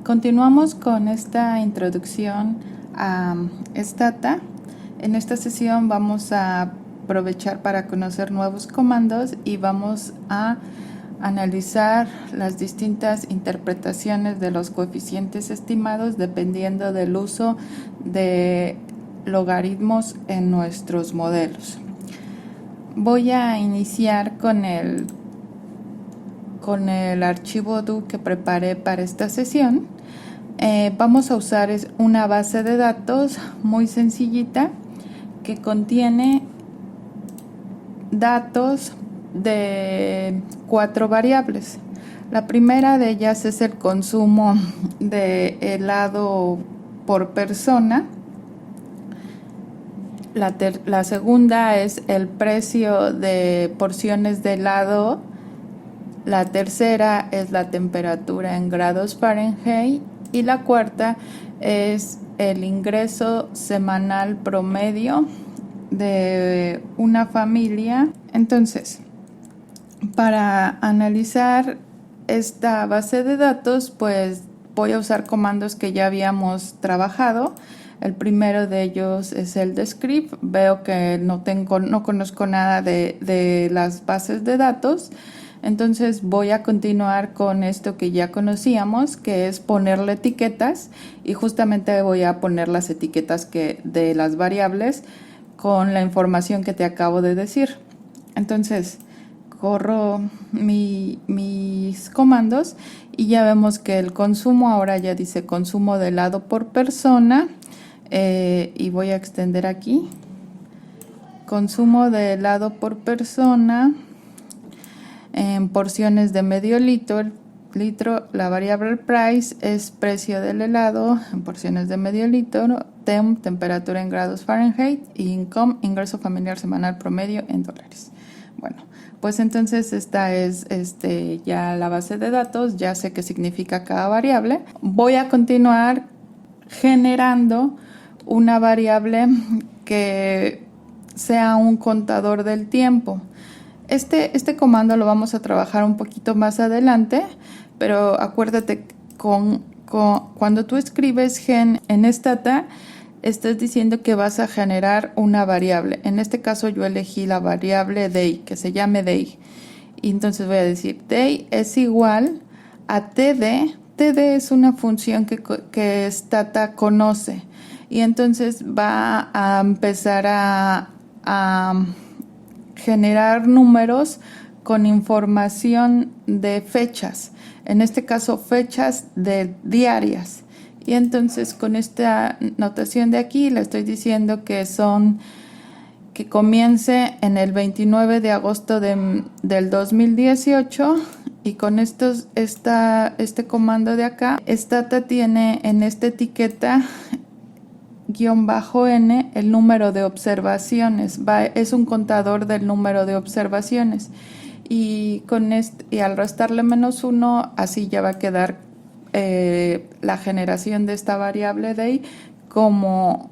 Continuamos con esta introducción a Stata. En esta sesión vamos a aprovechar para conocer nuevos comandos y vamos a analizar las distintas interpretaciones de los coeficientes estimados dependiendo del uso de logaritmos en nuestros modelos. Voy a iniciar con el archivo do que preparé para esta sesión. Vamos a usar una base de datos muy sencillita que contiene datos de 4 variables. La primera de ellas es el consumo de helado por persona. La segunda es el precio de porciones de helado. La tercera es la temperatura en grados Fahrenheit y la cuarta es el ingreso semanal promedio de una familia. Entonces, para analizar esta base de datos, pues voy a usar comandos que ya habíamos trabajado. El primero de ellos es el descript. Veo que no conozco nada de las bases de datos. Entonces voy a continuar con esto que ya conocíamos, que es ponerle etiquetas, y justamente voy a poner las etiquetas de las variables con la información que te acabo de decir. Entonces corro mis comandos y ya vemos que el consumo ahora ya dice consumo de helado por persona, y voy a extender aquí consumo de helado por persona en porciones de medio litro. La variable price es precio del helado en porciones de medio litro, temperatura en grados Fahrenheit, y income, ingreso familiar semanal promedio en dólares. Bueno, pues entonces esta es ya la base de datos, ya sé qué significa cada variable. Voy a continuar generando una variable que sea un contador del tiempo. Este comando lo vamos a trabajar un poquito más adelante, pero acuérdate, cuando tú escribes gen en Stata, estás diciendo que vas a generar una variable. En este caso yo elegí la variable day, que se llame day. Y entonces voy a decir day es igual a td. Td es una función que Stata conoce. Y entonces va a empezar a generar números con información de fechas, en este caso fechas diarias. Y entonces con esta notación de aquí le estoy diciendo que comience en el 29 de agosto del 2018, y con este comando de acá, Stata tiene en esta etiqueta -n el número de observaciones. Es un contador del número de observaciones, y al restarle -1, así ya va a quedar la generación de esta variable day como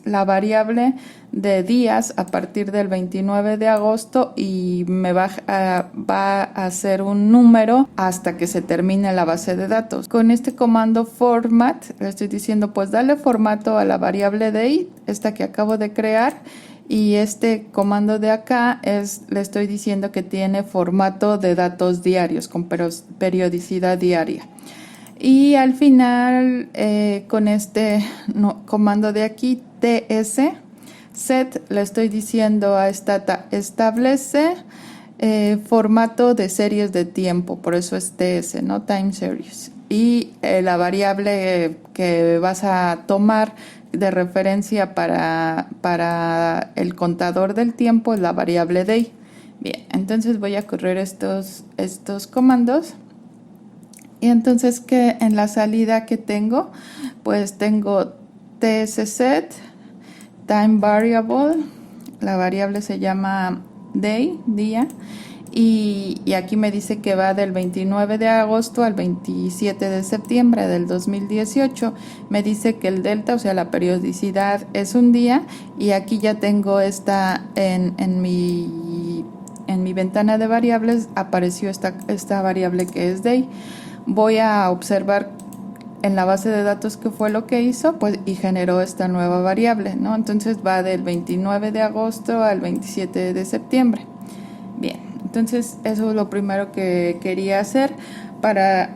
la variable de días a partir del 29 de agosto, y me va a hacer un número hasta que se termine la base de datos. Con este comando format le estoy diciendo pues dale formato a la variable day, esta que acabo de crear, y este comando de acá le estoy diciendo que tiene formato de datos diarios con periodicidad diaria. Y al final, con este comando de aquí, ts set, le estoy diciendo a Stata establece formato de series de tiempo, por eso es ts, no time series. Y la variable que vas a tomar de referencia para el contador del tiempo es la variable day. Bien, entonces voy a correr estos comandos. Y entonces que en la salida que tengo, pues tengo tsset, time variable, la variable se llama day, día, y aquí me dice que va del 29 de agosto al 27 de septiembre del 2018. Me dice que el delta, o sea la periodicidad, es un día, y aquí ya tengo en mi ventana de variables apareció esta variable que es day. voy a observar en la base de datos qué fue lo que hizo, pues, y generó esta nueva variable, ¿no? Entonces va del 29 de agosto al 27 de septiembre. Bien, entonces eso es lo primero que quería hacer para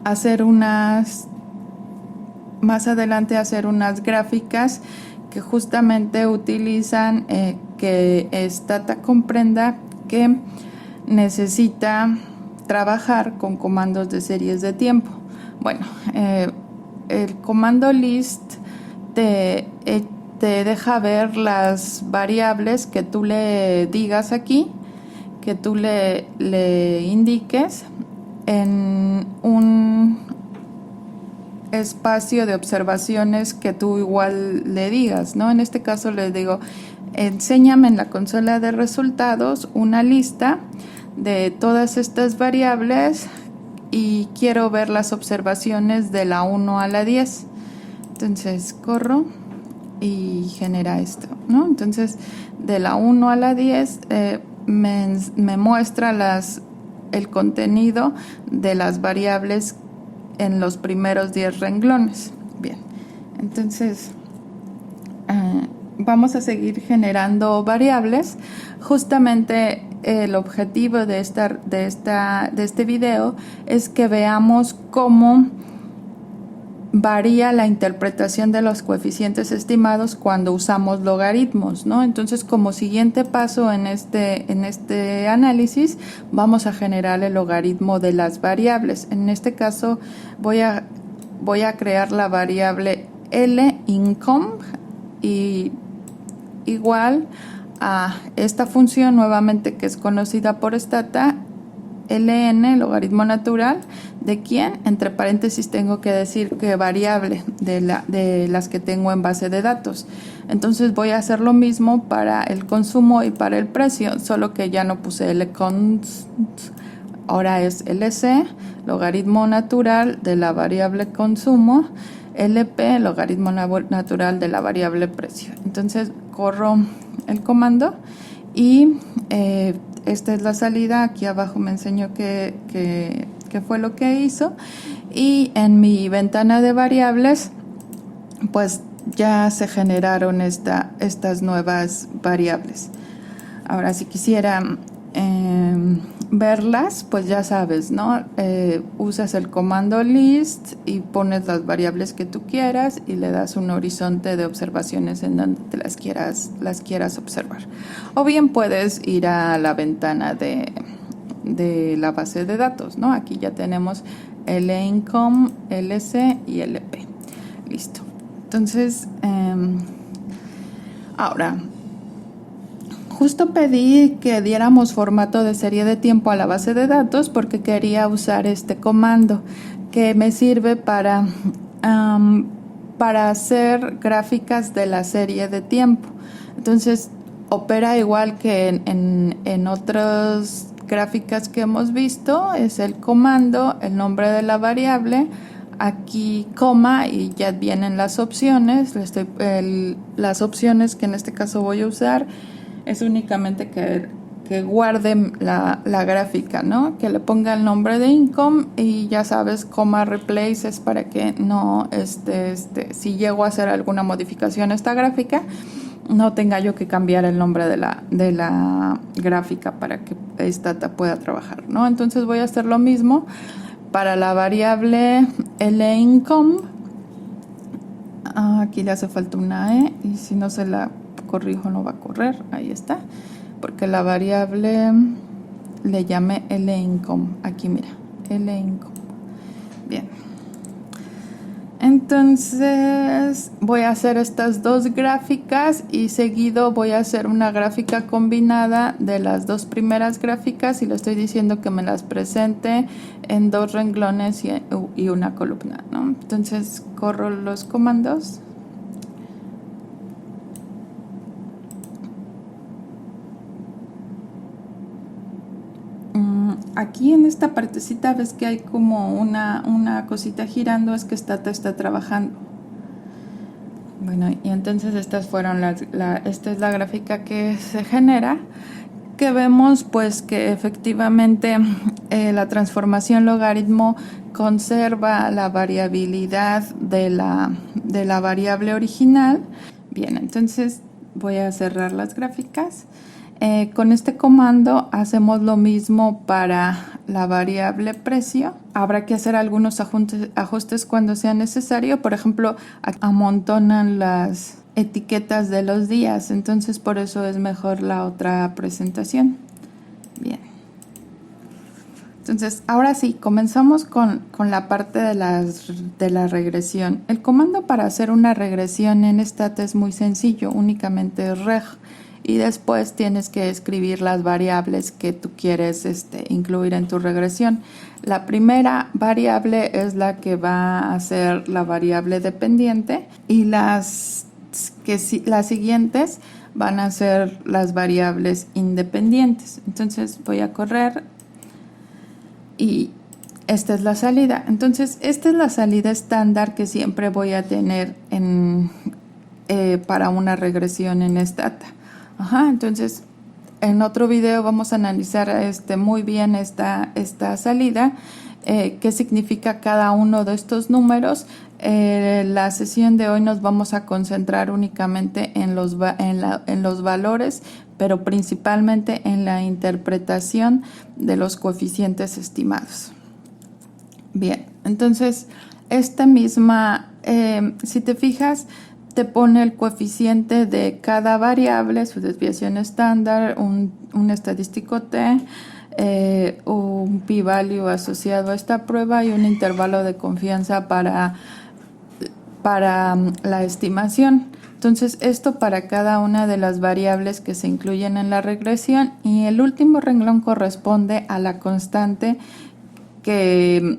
hacer más adelante hacer unas gráficas que justamente utilizan que Stata comprenda que necesita trabajar con comandos de series de tiempo. Bueno, el comando list te deja ver las variables que tú le digas aquí, que tú le indiques en un espacio de observaciones que tú igual le digas, ¿no? En este caso le digo, enséñame en la consola de resultados una lista de todas estas variables y quiero ver las observaciones de la 1 a la 10. Entonces corro y genera esto, ¿no? Entonces de la 1 a la 10 me muestra el contenido de las variables en los primeros 10 renglones. Bien, entonces vamos a seguir generando variables. Justamente el objetivo de este video es que veamos cómo varía la interpretación de los coeficientes estimados cuando usamos logaritmos, ¿no? Entonces, como siguiente paso en este análisis, vamos a generar el logaritmo de las variables. En este caso, voy a crear la variable LIncome y igual a esta función nuevamente que es conocida por Stata, ln, logaritmo natural, ¿de quién? Entre paréntesis tengo que decir que variable de las que tengo en base de datos. Entonces voy a hacer lo mismo para el consumo y para el precio, solo que ya no puse lconst, ahora es lc, logaritmo natural de la variable consumo, lp, logaritmo natural de la variable precio. Entonces corro el comando y esta es la salida. Aquí abajo me enseñó qué fue lo que hizo, y en mi ventana de variables pues ya se generaron estas nuevas variables. Ahora, si quisiera verlas, pues ya sabes, ¿no? Usas el comando list y pones las variables que tú quieras y le das un horizonte de observaciones en donde te las quieras observar. O bien puedes ir a la ventana de la base de datos, ¿no? Aquí ya tenemos LIncome, LC y LP. Listo. Entonces, ahora, justo pedí que diéramos formato de serie de tiempo a la base de datos porque quería usar este comando que me sirve para hacer gráficas de la serie de tiempo. Entonces, opera igual que en otras gráficas que hemos visto. Es el comando, el nombre de la variable, aquí coma y ya vienen las opciones. Las opciones que en este caso voy a usar es únicamente que guarde la gráfica, ¿no? Que le ponga el nombre de income y ya sabes, coma replace es para que no si llego a hacer alguna modificación a esta gráfica, no tenga yo que cambiar el nombre de la gráfica para que Stata pueda trabajar, ¿no? Entonces voy a hacer lo mismo para la variable LIncome. Aquí le hace falta una E y si no se la corrijo no va a correr. Ahí está, porque la variable le llamé LIncome. Aquí mira, LIncome. Bien, entonces voy a hacer estas dos gráficas y seguido voy a hacer una gráfica combinada de las dos primeras gráficas y le estoy diciendo que me las presente en 2 renglones y una columna, ¿no? Entonces corro los comandos. Aquí en esta partecita ves que hay como una cosita girando, es que Stata está trabajando. Bueno, y entonces estas fueron esta es la gráfica que se genera que vemos pues que efectivamente la transformación logaritmo conserva la variabilidad de la variable original. Bien, entonces voy a cerrar las gráficas. Con este comando hacemos lo mismo para la variable precio. Habrá que hacer algunos ajustes cuando sea necesario. Por ejemplo, amontonan las etiquetas de los días, entonces por eso es mejor la otra presentación. Bien. Entonces, ahora sí, comenzamos con la parte de la regresión. El comando para hacer una regresión en stat es muy sencillo, únicamente reg. Y después tienes que escribir las variables que tú quieres incluir en tu regresión. La primera variable es la que va a ser la variable dependiente y las siguientes van a ser las variables independientes. Entonces voy a correr y esta es la salida. Entonces esta es la salida estándar que siempre voy a tener para una regresión en Stata. Entonces en otro video vamos a analizar muy bien esta salida, qué significa cada uno de estos números. La sesión de hoy nos vamos a concentrar únicamente en los valores, pero principalmente en la interpretación de los coeficientes estimados. Bien, entonces esta misma, si te fijas, te pone el coeficiente de cada variable, su desviación estándar, un estadístico t, un p-value asociado a esta prueba y un intervalo de confianza para la estimación. Entonces esto para cada una de las variables que se incluyen en la regresión, y el último renglón corresponde a la constante que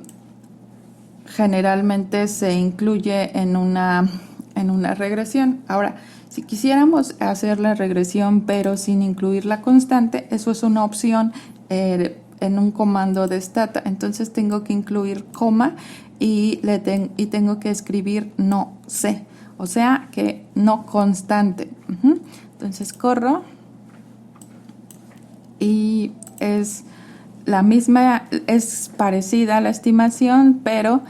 generalmente se incluye en una regresión. Ahora, si quisiéramos hacer la regresión pero sin incluir la constante, eso es una opción en un comando de Stata. Entonces tengo que incluir coma y tengo que escribir no C, o sea que no constante. Entonces corro y es la misma, es parecida a la estimación, pero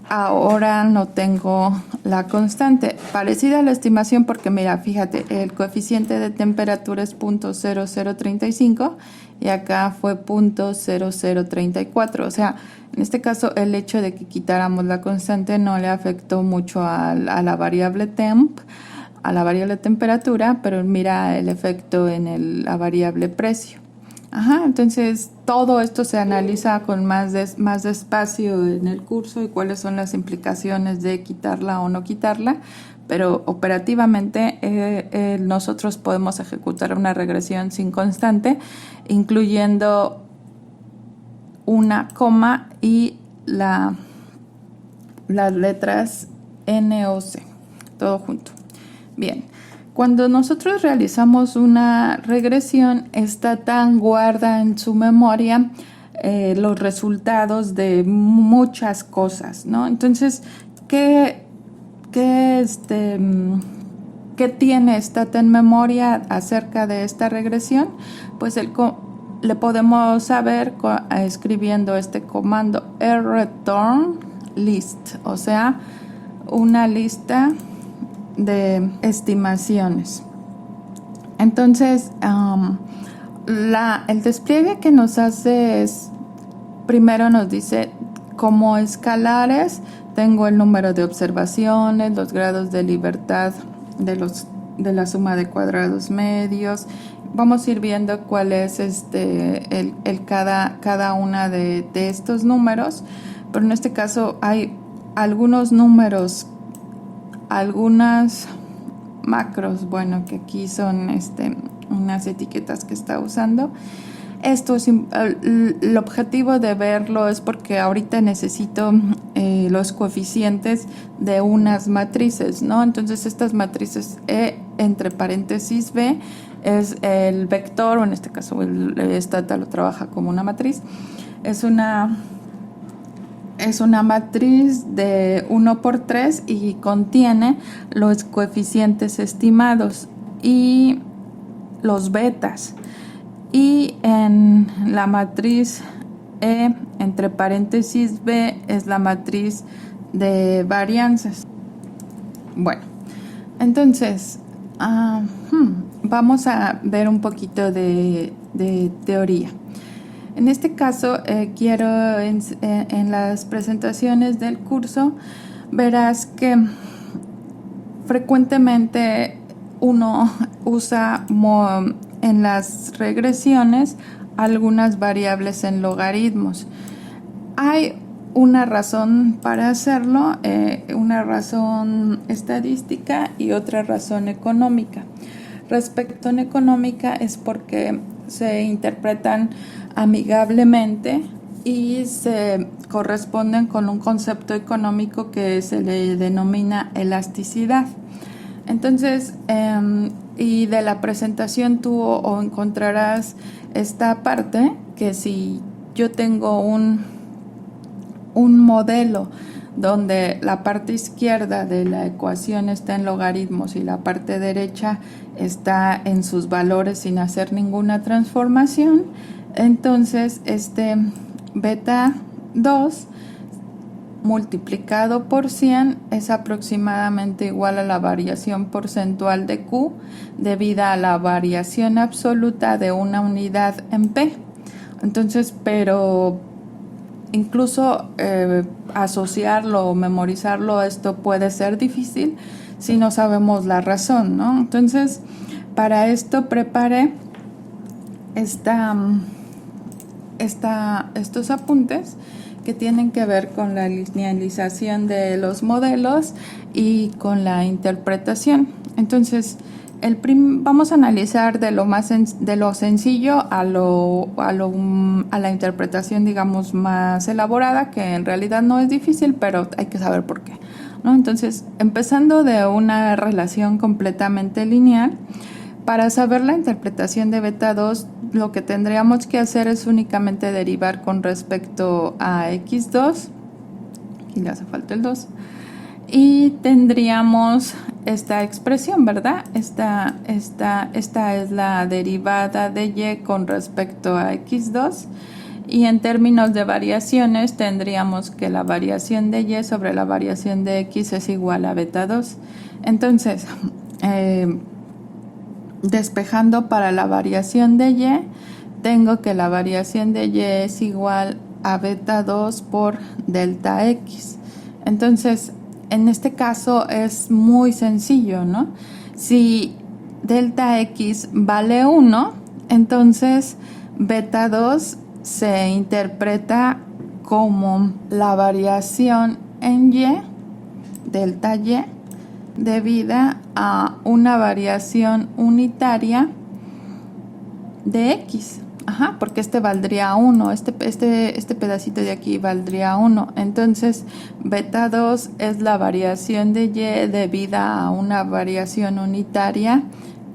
ahora no tengo la constante. Parecida a la estimación porque mira, fíjate, el coeficiente de temperatura es 0.0035 y acá fue 0.0034. O sea, en este caso el hecho de que quitáramos la constante no le afectó mucho a la variable temp, a la variable temperatura, pero mira el efecto en la variable precio. Entonces todo esto se analiza con más despacio en el curso y cuáles son las implicaciones de quitarla o no quitarla, pero operativamente nosotros podemos ejecutar una regresión sin constante, incluyendo una coma y las letras N o C, todo junto. Bien. Cuando nosotros realizamos una regresión, Stata guarda en su memoria los resultados de muchas cosas, ¿no? Entonces, ¿qué tiene Stata en memoria acerca de esta regresión? Pues le podemos saber escribiendo este comando return list, o sea, una lista de estimaciones. Entonces el despliegue que nos hace es, primero nos dice como escalares tengo el número de observaciones, los grados de libertad de la suma de cuadrados medios. Vamos a ir viendo cuál es cada una de estos números, pero en este caso hay algunos números, algunas macros, bueno, que aquí son unas etiquetas que está usando. Esto es el objetivo de verlo es porque ahorita necesito los coeficientes de unas matrices, ¿no? Entonces estas matrices entre paréntesis B es el vector, o en este caso el Stata lo trabaja como una matriz. Es una matriz de 1 por 3 y contiene los coeficientes estimados, y los betas. Y en la matriz E, entre paréntesis B, es la matriz de varianzas. Bueno, entonces vamos a ver un poquito de teoría. En este caso, quiero en las presentaciones del curso, verás que frecuentemente uno usa en las regresiones algunas variables en logaritmos. Hay una razón para hacerlo, una razón estadística y otra razón económica. Respecto a económica es porque se interpretan amigablemente y se corresponden con un concepto económico que se le denomina elasticidad. Entonces, y de la presentación tú o encontrarás esta parte que si yo tengo un modelo donde la parte izquierda de la ecuación está en logaritmos y la parte derecha está en sus valores sin hacer ninguna transformación, entonces este beta 2 multiplicado por 100 es aproximadamente igual a la variación porcentual de Q debida a la variación absoluta de una unidad en P. Entonces, pero incluso asociarlo o memorizarlo, esto puede ser difícil si no sabemos la razón, ¿no? Entonces, para esto preparé estos apuntes que tienen que ver con la linealización de los modelos y con la interpretación. Entonces, vamos a analizar de lo sencillo a la interpretación, digamos, más elaborada, que en realidad no es difícil, pero hay que saber por qué, ¿no? Entonces, empezando de una relación completamente lineal, para saber la interpretación de beta 2, lo que tendríamos que hacer es únicamente derivar con respecto a x2, aquí le hace falta el 2, y tendríamos esta expresión, ¿verdad? Esta es la derivada de y con respecto a x2, y en términos de variaciones tendríamos que la variación de y sobre la variación de x es igual a beta 2. Entonces, despejando para la variación de y, tengo que la variación de y es igual a beta 2 por delta x. Entonces, en este caso es muy sencillo, ¿no? Si delta x vale 1, entonces beta 2 se interpreta como la variación en y, delta y, debida a una variación unitaria de x. Porque este valdría 1, este pedacito de aquí valdría 1. Entonces, beta 2 es la variación de y debida a una variación unitaria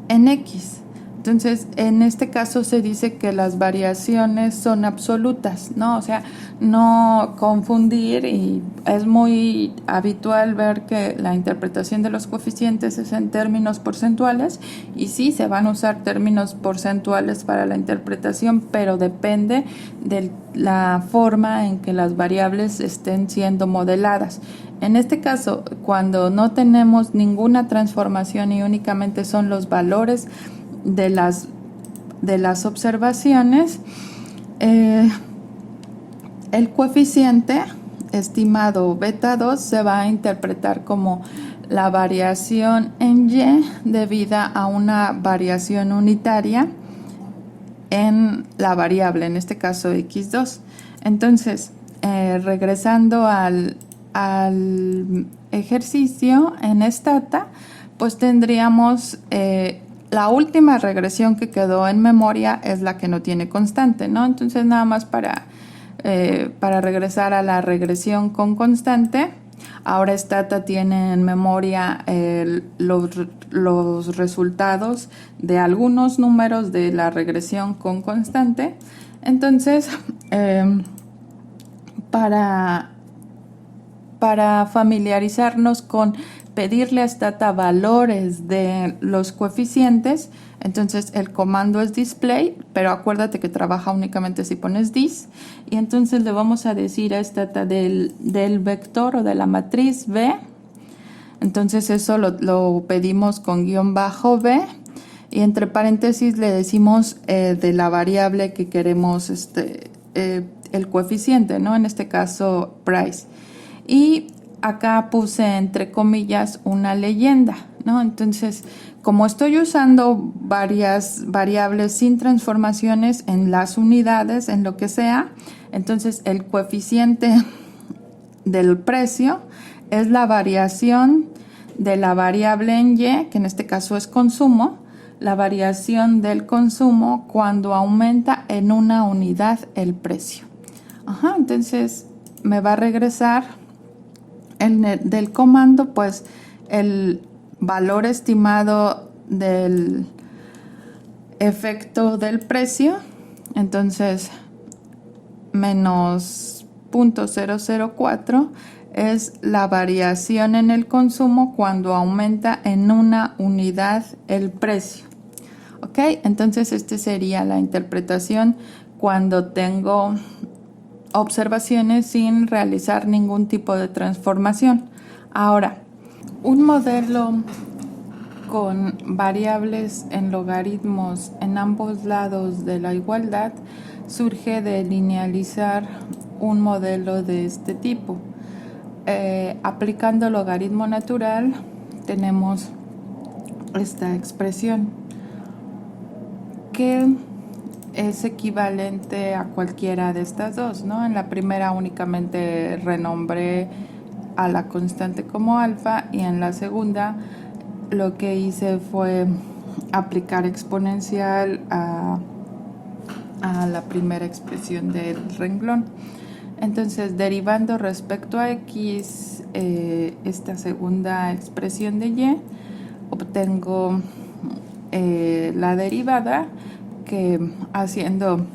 en x. Entonces, en este caso se dice que las variaciones son absolutas, ¿no? O sea, no confundir, y es muy habitual ver que la interpretación de los coeficientes es en términos porcentuales, y sí, se van a usar términos porcentuales para la interpretación, pero depende de la forma en que las variables estén siendo modeladas. En este caso, cuando no tenemos ninguna transformación y únicamente son los valores de las observaciones, el coeficiente estimado beta 2 se va a interpretar como la variación en y debida a una variación unitaria en la variable, en este caso x2. Entonces, regresando al ejercicio en Stata, pues tendríamos la última regresión que quedó en memoria es la que no tiene constante, ¿no? Entonces, nada más para regresar a la regresión con constante, ahora Stata tiene en memoria los resultados de algunos números de la regresión con constante. Entonces, para familiarizarnos con pedirle a Stata valores de los coeficientes, Entonces el comando es display, pero acuérdate que trabaja únicamente si pones dis. Y entonces le vamos a decir a esta del vector o de la matriz B. Entonces eso lo pedimos con guión bajo B. Y entre paréntesis le decimos de la variable que queremos el coeficiente, ¿no? En este caso price. Y acá puse entre comillas una leyenda, ¿no? Entonces, como estoy usando varias variables sin transformaciones en las unidades, en lo que sea, entonces el coeficiente del precio es la variación de la variable en Y, que en este caso es consumo, la variación del consumo cuando aumenta en una unidad el precio. Entonces me va a regresar del comando pues el valor estimado del efecto del precio, entonces menos 0.004 es la variación en el consumo cuando aumenta en una unidad el precio. Ok, entonces esta sería la interpretación cuando tengo observaciones sin realizar ningún tipo de transformación. Ahora, un modelo con variables en logaritmos en ambos lados de la igualdad surge de linealizar un modelo de este tipo. Aplicando logaritmo natural tenemos esta expresión que es equivalente a cualquiera de estas dos, ¿no? En la primera únicamente renombré a la constante como alfa y en la segunda lo que hice fue aplicar exponencial a la primera expresión del renglón. Entonces, derivando respecto a x esta segunda expresión de y, obtengo la derivada que haciendo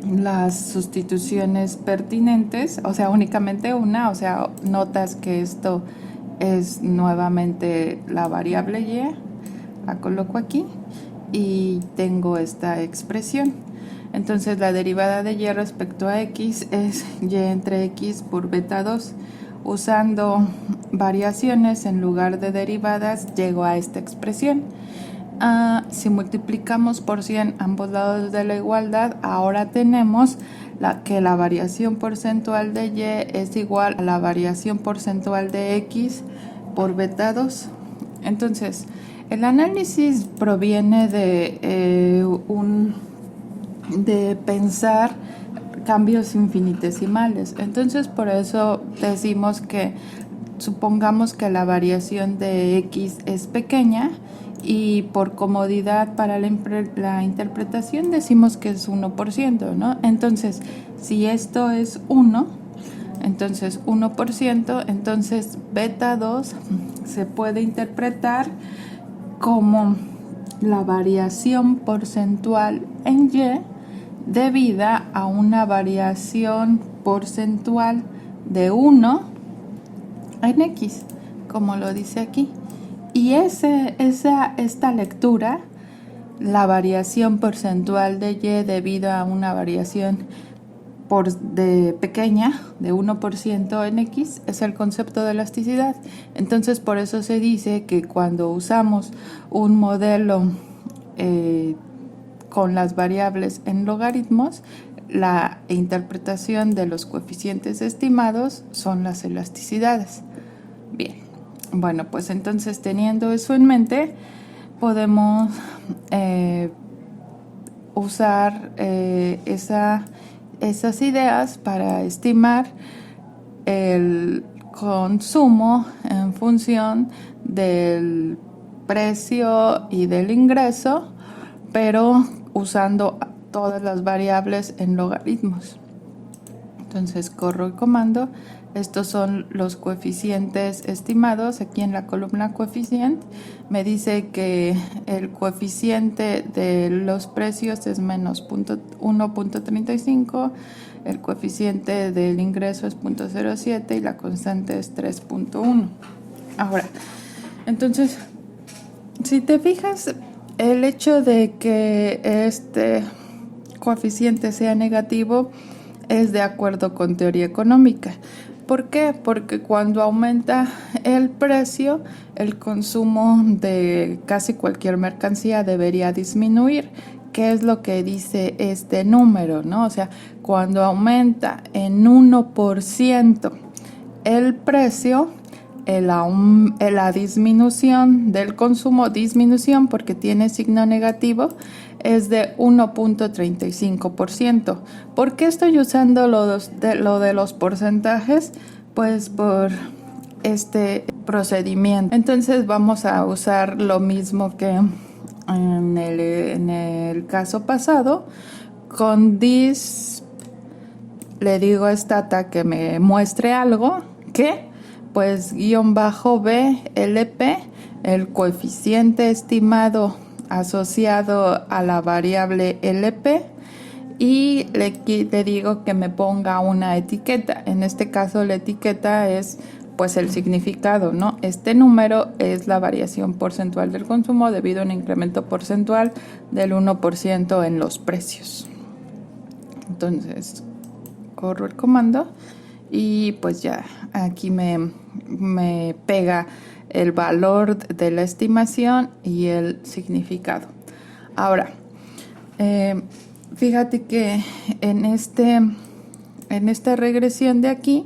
las sustituciones pertinentes, o sea, únicamente una, o sea, notas que esto es nuevamente la variable y, la coloco aquí y tengo esta expresión. Entonces la derivada de y respecto a x es y entre x por beta 2. Usando variaciones en lugar de derivadas llego a esta expresión. Si multiplicamos por 100 ambos lados de la igualdad, ahora tenemos que la variación porcentual de y es igual a la variación porcentual de x por beta 2. Entonces, el análisis proviene de pensar cambios infinitesimales. Entonces, por eso decimos que supongamos que la variación de x es pequeña y por comodidad para la interpretación decimos que es 1%, ¿no? Entonces, si esto es 1, entonces 1%, entonces beta 2 se puede interpretar como la variación porcentual en y debida a una variación porcentual de 1 en x, como lo dice aquí. Y esta lectura, la variación porcentual de y debido a una variación pequeña de 1% en x, es el concepto de elasticidad. Entonces, por eso se dice que cuando usamos un modelo con las variables en logaritmos, la interpretación de los coeficientes estimados son las elasticidades. Bien, bueno, pues entonces teniendo eso en mente, podemos usar esas ideas para estimar el consumo en función del precio y del ingreso, pero usando todas las variables en logaritmos. Entonces corro el comando. Estos son los coeficientes estimados. Aquí en la columna coeficiente me dice que el coeficiente de los precios es menos 1.35, el coeficiente del ingreso es 0.07 y la constante es 3.1. Ahora, entonces, si te fijas, el hecho de que este coeficiente sea negativo es de acuerdo con teoría económica. ¿Por qué? Porque cuando aumenta el precio, el consumo de casi cualquier mercancía debería disminuir. ¿Qué es lo que dice este número, no? O sea, cuando aumenta en 1% el precio, la disminución del consumo, disminución porque tiene signo negativo, es de 1.35%. ¿Por qué estoy usando lo de los porcentajes? Pues por este procedimiento. Entonces vamos a usar lo mismo que en el caso pasado. Con this le digo a Stata que me muestre algo que pues -b LP, el coeficiente estimado asociado a la variable LP, y le digo que me ponga una etiqueta. En este caso la etiqueta es pues el significado, ¿no? Este número es la variación porcentual del consumo debido a un incremento porcentual del 1% en los precios. Entonces corro el comando y pues ya aquí me pega el valor de la estimación y el significado. Ahora, fíjate que en esta regresión de aquí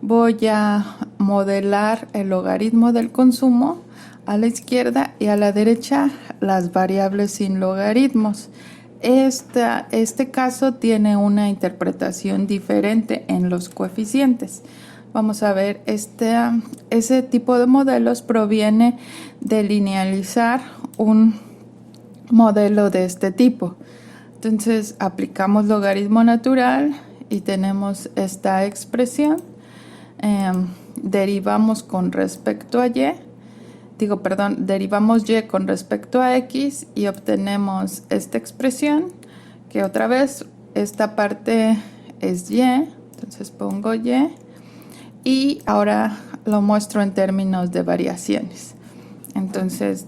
voy a modelar el logaritmo del consumo a la izquierda y a la derecha las variables sin logaritmos. Este caso tiene una interpretación diferente en los coeficientes. Vamos a ver, ese tipo de modelos proviene de linealizar un modelo de este tipo. Entonces aplicamos logaritmo natural y tenemos esta expresión. Derivamos con respecto a y. Derivamos y con respecto a x y obtenemos esta expresión, que otra vez esta parte es y, entonces pongo y ahora lo muestro en términos de variaciones. Entonces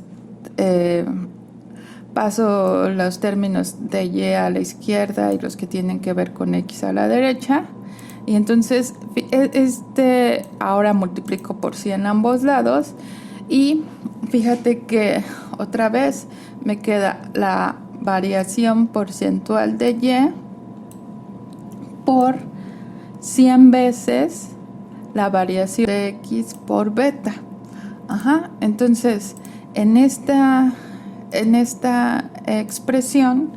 paso los términos de y a la izquierda y los que tienen que ver con x a la derecha. Y entonces ahora multiplico por 100 ambos lados. Y fíjate que otra vez me queda la variación porcentual de y por 100 veces la variación de x por beta. Entonces, en esta expresión,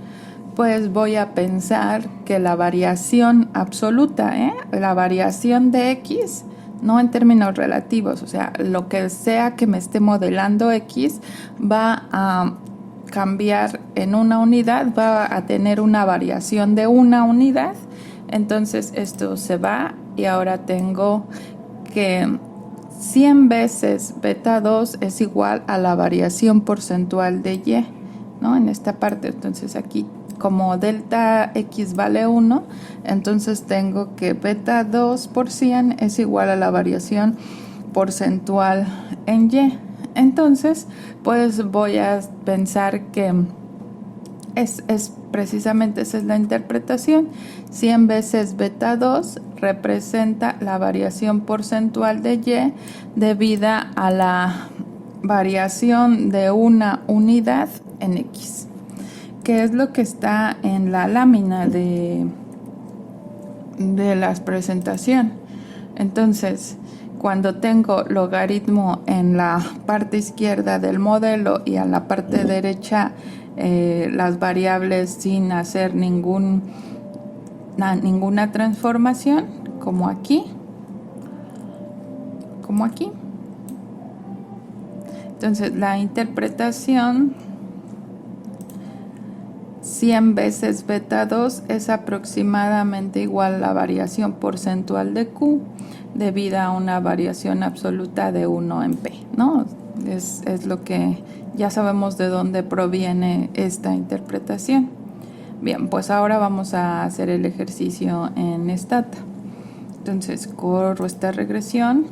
pues voy a pensar que la variación absoluta, la variación de x, no en términos relativos, o sea, lo que sea que me esté modelando x va a cambiar en una unidad, va a tener una variación de una unidad. Entonces esto se va y ahora tengo que 100 veces beta 2 es igual a la variación porcentual de y, ¿no? En esta parte. Entonces aquí, como delta x vale 1, entonces tengo que beta 2 por 100 es igual a la variación porcentual en y. Entonces, pues voy a pensar que es precisamente esa es la interpretación. 100 veces beta 2 representa la variación porcentual de y debida a la variación de una unidad en x, que es lo que está en la lámina de la presentación. Entonces, cuando tengo logaritmo en la parte izquierda del modelo y a la parte derecha las variables sin hacer ninguna transformación, como aquí. Entonces, la interpretación 100 veces beta 2 es aproximadamente igual a la variación porcentual de Q debido a una variación absoluta de 1 en P, ¿no? Es lo que ya sabemos de dónde proviene esta interpretación. Bien, pues ahora vamos a hacer el ejercicio en Stata. Entonces corro esta regresión.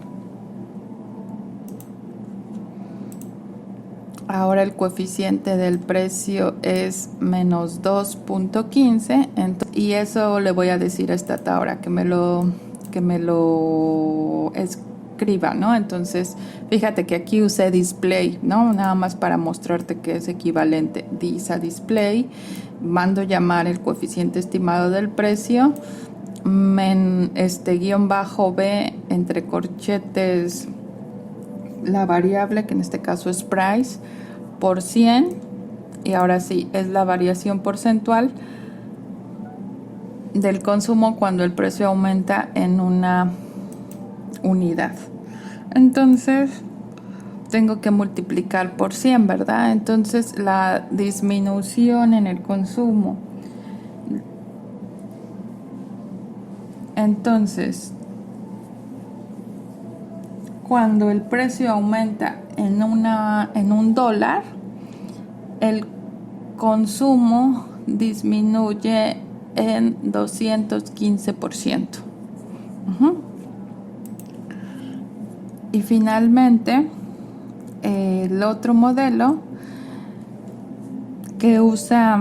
Ahora el coeficiente del precio es menos 2.15 y eso le voy a decir a esta tabla que me lo escriba, ¿no? Entonces, fíjate que aquí usé display, ¿no? Nada más para mostrarte que es equivalente. Dice display, mando llamar el coeficiente estimado del precio, guión bajo B, entre corchetes, la variable, que en este caso es price, por 100, y ahora sí, es la variación porcentual del consumo cuando el precio aumenta en una unidad. Entonces tengo que multiplicar por 100, ¿verdad? Entonces la disminución en el consumo. Entonces, cuando el precio aumenta en un dólar, el consumo disminuye en 215%. Y finalmente, el otro modelo que usa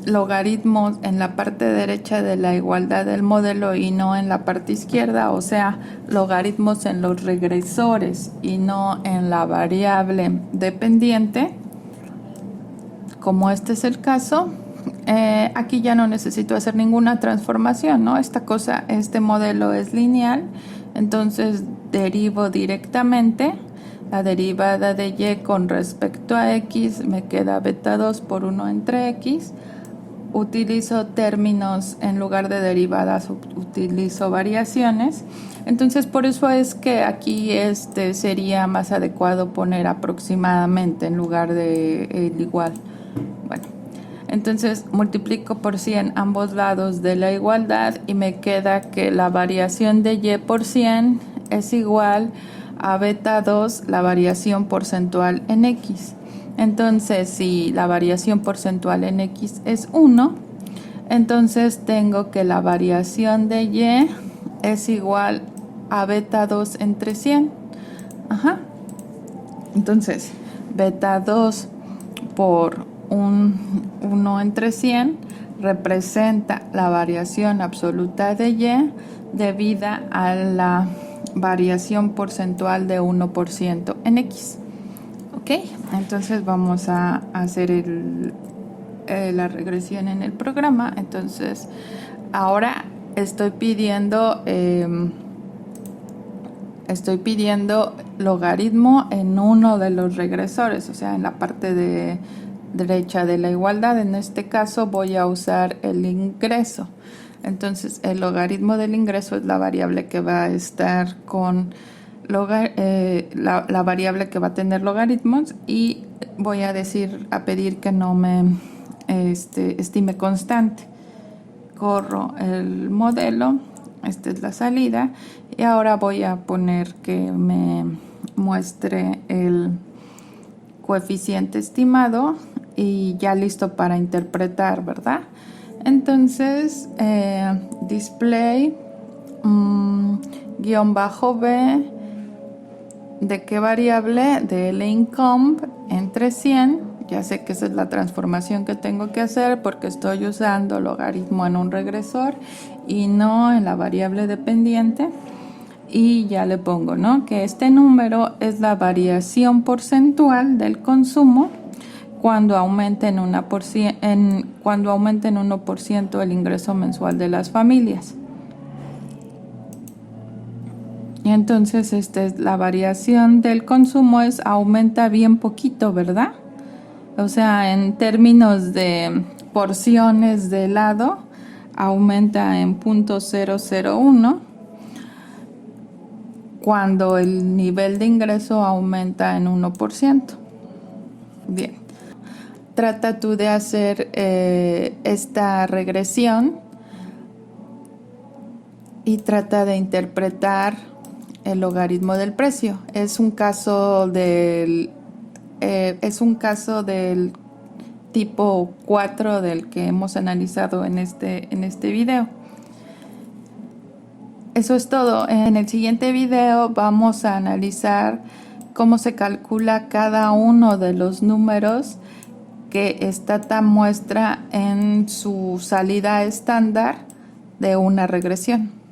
logaritmos en la parte derecha de la igualdad del modelo y no en la parte izquierda, o sea, logaritmos en los regresores y no en la variable dependiente, como este es el caso. Aquí ya no necesito hacer ninguna transformación, ¿no? Este modelo es lineal, entonces derivo directamente. La derivada de y con respecto a x me queda beta 2 por 1 entre x. Utilizo términos en lugar de derivadas, utilizo variaciones. Entonces por eso es que aquí sería más adecuado poner aproximadamente en lugar de el igual. Bueno, entonces multiplico por 100 ambos lados de la igualdad y me queda que la variación de y por 100 es igual a beta 2, la variación porcentual en x. Entonces, si la variación porcentual en x es 1, entonces tengo que la variación de y es igual a beta 2 entre 100. Entonces, beta 2 por 1 entre 100 representa la variación absoluta de y debida a la variación porcentual de 1% en x. Ok, entonces vamos a hacer la regresión en el programa. Entonces ahora estoy pidiendo logaritmo en uno de los regresores, o sea, en la parte de derecha de la igualdad. En este caso voy a usar el ingreso. Entonces el logaritmo del ingreso es la variable que va a estar con la variable que va a tener logaritmos, y voy a pedir que no me estime constante. Corro el modelo, esta es la salida, y ahora voy a poner que me muestre el coeficiente estimado y ya listo para interpretar, ¿verdad? Entonces display guión bajo B, ¿de qué variable? Del income entre 100. Ya sé que esa es la transformación que tengo que hacer porque estoy usando logaritmo en un regresor y no en la variable dependiente. Y ya le pongo, ¿no?, que este número es la variación porcentual del consumo cuando aumenta en 1% el ingreso mensual de las familias. Y entonces esta es la variación del consumo, aumenta bien poquito, ¿verdad? O sea, en términos de porciones de helado, aumenta en 0.001 cuando el nivel de ingreso aumenta en 1%. Bien, trata tú de hacer esta regresión y trata de interpretar el logaritmo del precio. Es un caso del tipo 4 del que hemos analizado en este video. Eso es todo. En el siguiente video vamos a analizar cómo se calcula cada uno de los números que Stata muestra en su salida estándar de una regresión.